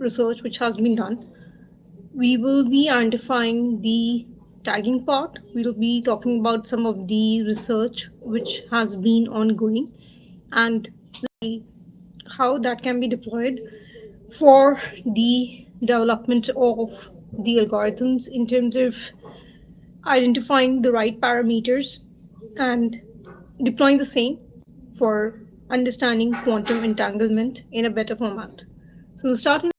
research which has been done. We will be identifying the tagging part. We will be talking about some of the research which has been ongoing and how that can be deployed for the development of the algorithms in terms of identifying the right parameters and deploying the same for understanding quantum entanglement in a better format. So we'll start in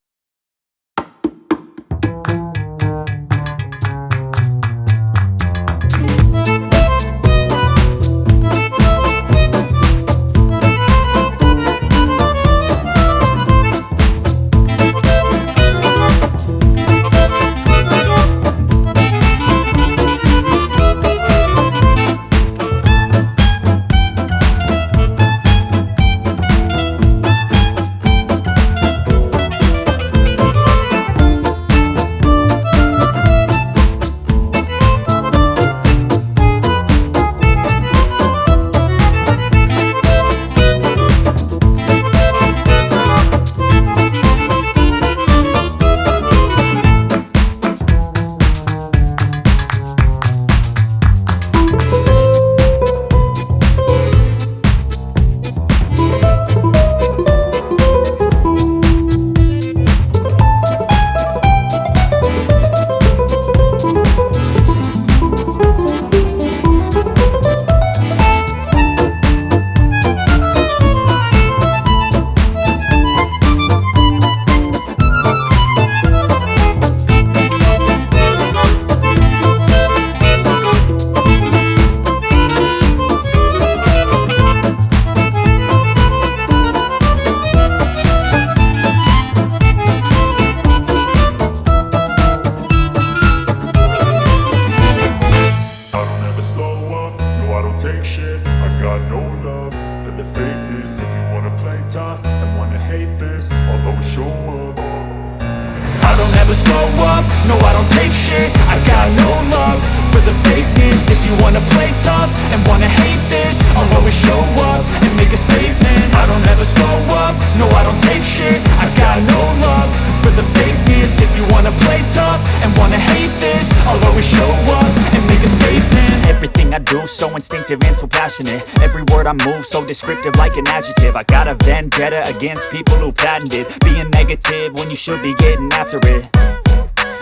so instinctive and so passionate. Every word I move so descriptive like an adjective. I got a vendetta against people who patented being negative when you should be getting after it.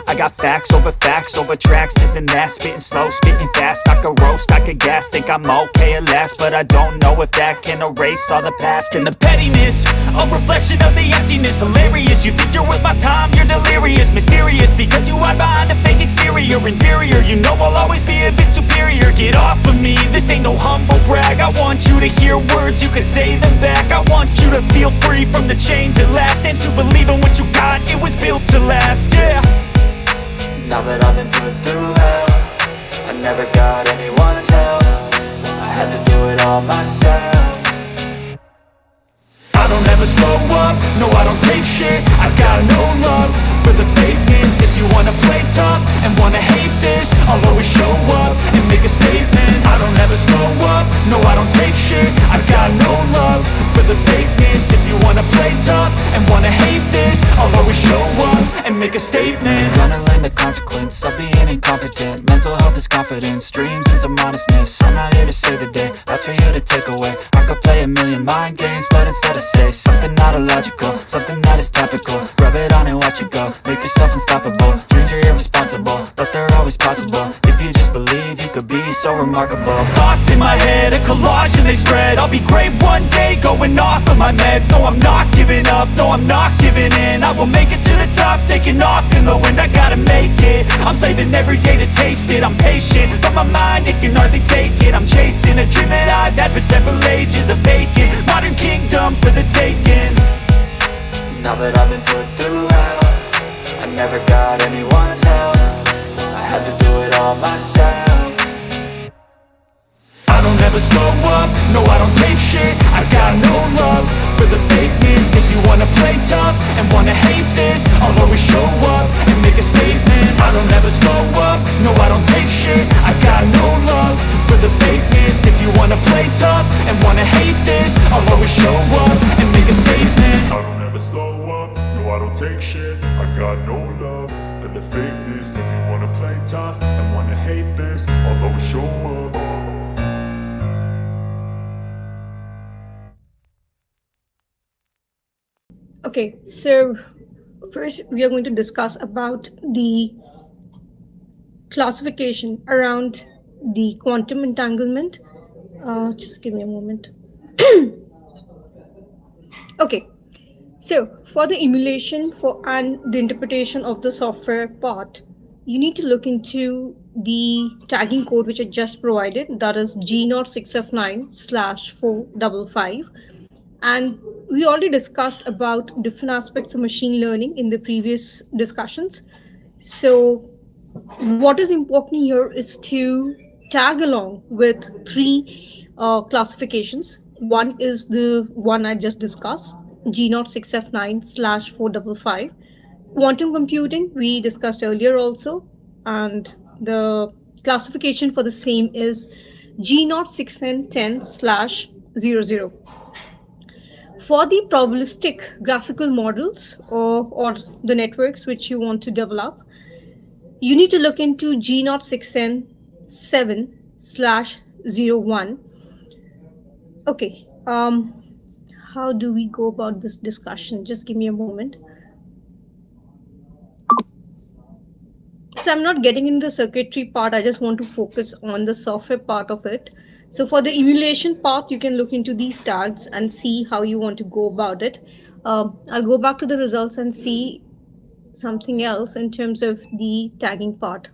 I got facts over tracks, this and that. Spitting slow, spitting fast, I could roast, I could gas. Think I'm okay at last, but I don't know if that can erase all the past. And the pettiness, a reflection of the emptiness. Hilarious, you think you're worth my time, you're delirious. Mysterious, because you hide behind a fake exterior. Inferior, you know I'll always be a bit superior. Get off of me, this ain't no humble brag. I want you to hear words, you can say them back. I want you to feel free from the chains at last, and to believe in what you got, it was built to last, yeah. Now that I've been put through hell, I never got anyone's help. I had to do it all myself. I don't ever slow up, no I don't take shit. I got no love for the fakeness. If you wanna play tough and wanna hate this, I'll always show up and make a statement. I don't ever slow up, no I don't take shit. I got no love for the fakeness. If you wanna play tough and wanna hate this, I'll always show up and make a statement. Gonna learn the consequence of being incompetent. Mental health is confidence, dreams and some honestness. I'm not here to save the day, that's for you to take away. I could play a million mind games, but instead I say something not illogical, something that is topical. Rub it on and watch it go, make yourself unstoppable. Dreams are irresponsible, but they're always possible. If you just believe, you could be so remarkable. Thoughts in my head, a collage and they spread. I'll be great one day, going off of my meds. No, I'm not giving up, no, I'm not giving in. I will make it to the top, taking off in the wind. I gotta make it, I'm saving every day to taste it. I'm patient, but my mind, it can hardly take it. I'm chasing a dream that I've had for several ages. A vacant, modern kingdom for the taking. Now that I've been put through hell, I never got anyone's help. I had to do it all myself. I don't ever slow up, no I don't take shit. I got no love for the fakeness. If you wanna play tough and wanna hate this, I'll always show up and make a statement. I don't ever slow up, no I don't take shit. I got no love for the fakeness. If you wanna play tough and wanna hate this, I'll always show up and make a statement. I don't ever slow up, no I don't take shit. I got no love for the fakeness. If you wanna play tough and wanna hate this, I'll always show up. Okay, so first we are going to discuss about the classification around the quantum entanglement. Just give me a moment. Okay, so for the emulation and the interpretation of the software part, you need to look into the tagging code which I just provided, that is G069/455. And we already discussed about different aspects of machine learning in the previous discussions. So what is important here is to tag along with three classifications. One is the one I just discussed, G069/455. Quantum computing, we discussed earlier also, and the classification for the same is G010/00. For the probabilistic graphical models or the networks which you want to develop, you need to look into G067/01. Okay, how do we go about this discussion? Just give me a moment. So I'm not getting in the circuitry part. I just want to focus on the software part of it. So for the emulation part, you can look into these tags and see how you want to go about it. I'll go back to the results and see something else in terms of the tagging part.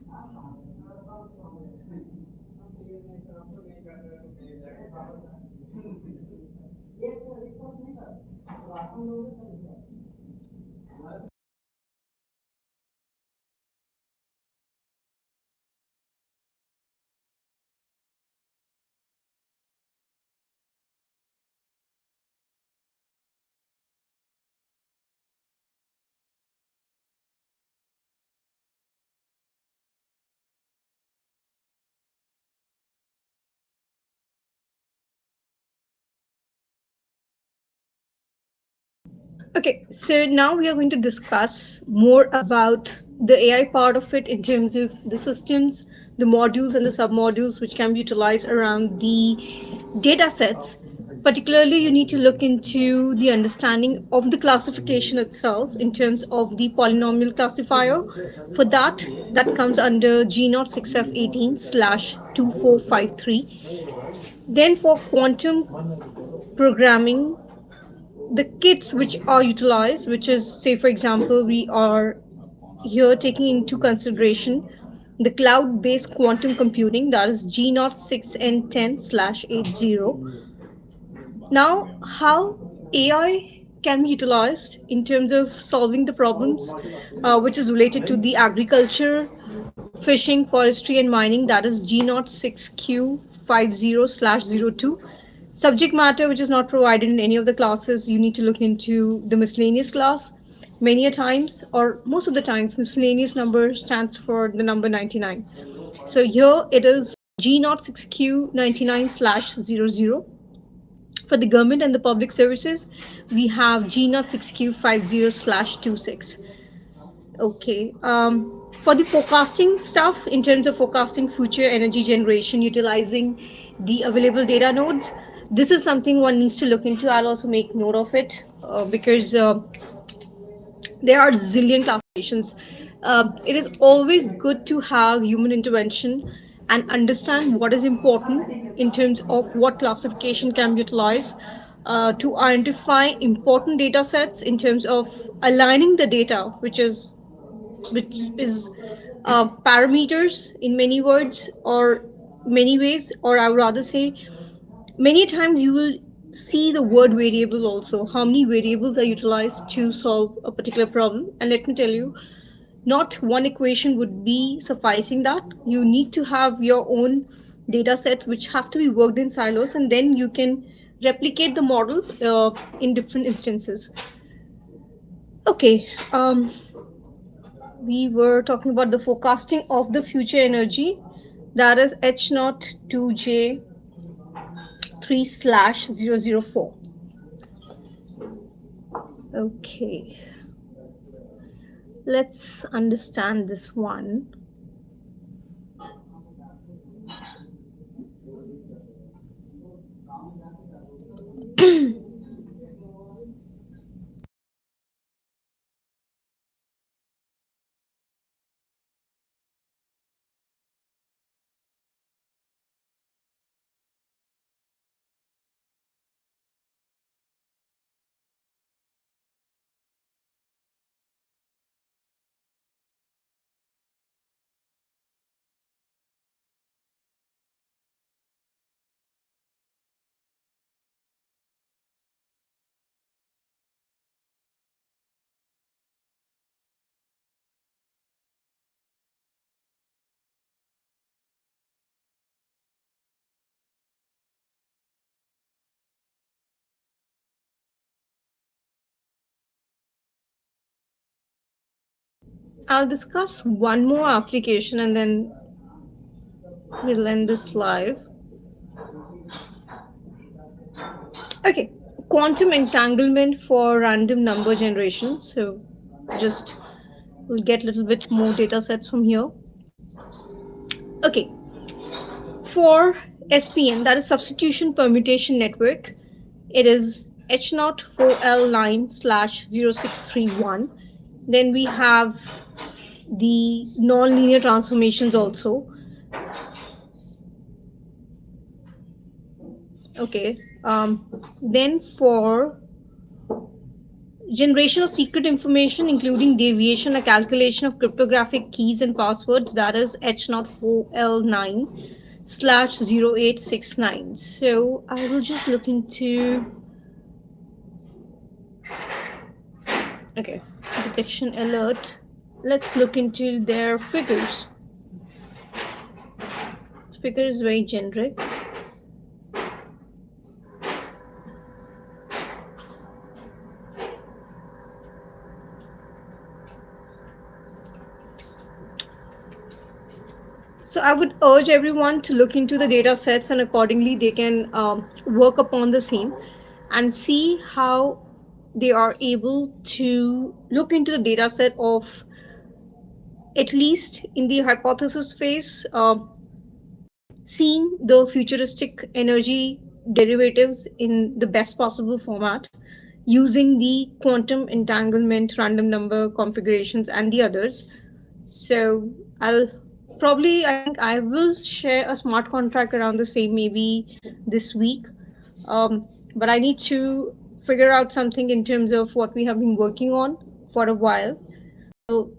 Okay, so now we are going to discuss more about the AI part of it in terms of the systems, the modules, and the submodules which can be utilized around the data sets. Particularly, you need to look into the understanding of the classification itself in terms of the polynomial classifier. For that comes under G0 6F18/2453. Then for quantum programming, the kits which are utilized, which is, say, for example, we are here taking into consideration the cloud based quantum computing, that is G0 6N10/80. Now, how AI can be utilized in terms of solving the problems which is related to the agriculture, fishing, forestry, and mining, that is G0 6Q50/02. Subject matter which is not provided in any of the classes, you need to look into the miscellaneous class. Many a times, or most of the times, miscellaneous number stands for the number 99. So here it is G0 6Q99/00. For the government and the public services, we have G0 6Q50/26. Okay. For the forecasting stuff, in terms of forecasting future energy generation utilizing the available data nodes, this is something one needs to look into. I'll also make note of it because there are zillion classifications. It is always good to have human intervention and understand what is important in terms of what classification can be utilized to identify important data sets in terms of aligning the data, which is parameters in many words or many ways, or I would rather say many times you will see the word variable also, how many variables are utilized to solve a particular problem. And let me tell you, not one equation would be sufficing. That you need to have your own data sets which have to be worked in silos, and then you can replicate the model in different instances. Okay, we were talking about the forecasting of the future energy, that is H02J3/004. Okay. Let's understand this one. I'll discuss one more application and then we'll end this live. Okay, quantum entanglement for random number generation. So just we'll get a little bit more data sets from here. Okay, for SPN, that is substitution permutation network, it is H04L9/0631. Then we have the nonlinear transformations also. Okay, then for generation of secret information, including deviation or calculation of cryptographic keys and passwords, that is H04L9/0869. So I will just look into, okay, detection alert. Let's look into their figures. Figure is very generic. So I would urge everyone to look into the data sets, and accordingly they can work upon the same and see how they are able to look into the data set of, at least in the hypothesis phase, seeing the futuristic energy derivatives in the best possible format using the quantum entanglement, random number configurations, and the others. So I think I will share a smart contract around the same maybe this week. But I need to figure out something in terms of what we have been working on for a while. So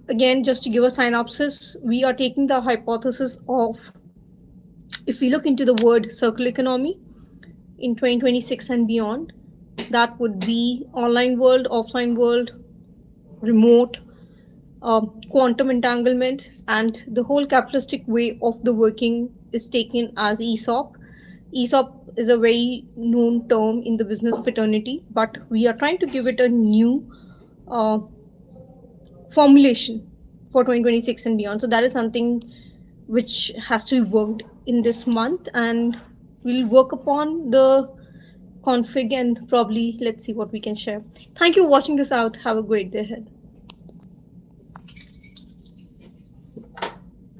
again, just to give a synopsis, we are taking the hypothesis of, if we look into the word circular economy in 2026 and beyond, that would be online world, offline world, remote, quantum entanglement, and the whole capitalistic way of the working is taken as ESOP. ESOP is a very known term in the business fraternity, but we are trying to give it a new formulation for 2026 and beyond. So that is something which has to be worked in this month, and we'll work upon the config and probably let's see what we can share. Thank you for watching this out. Have a great day ahead.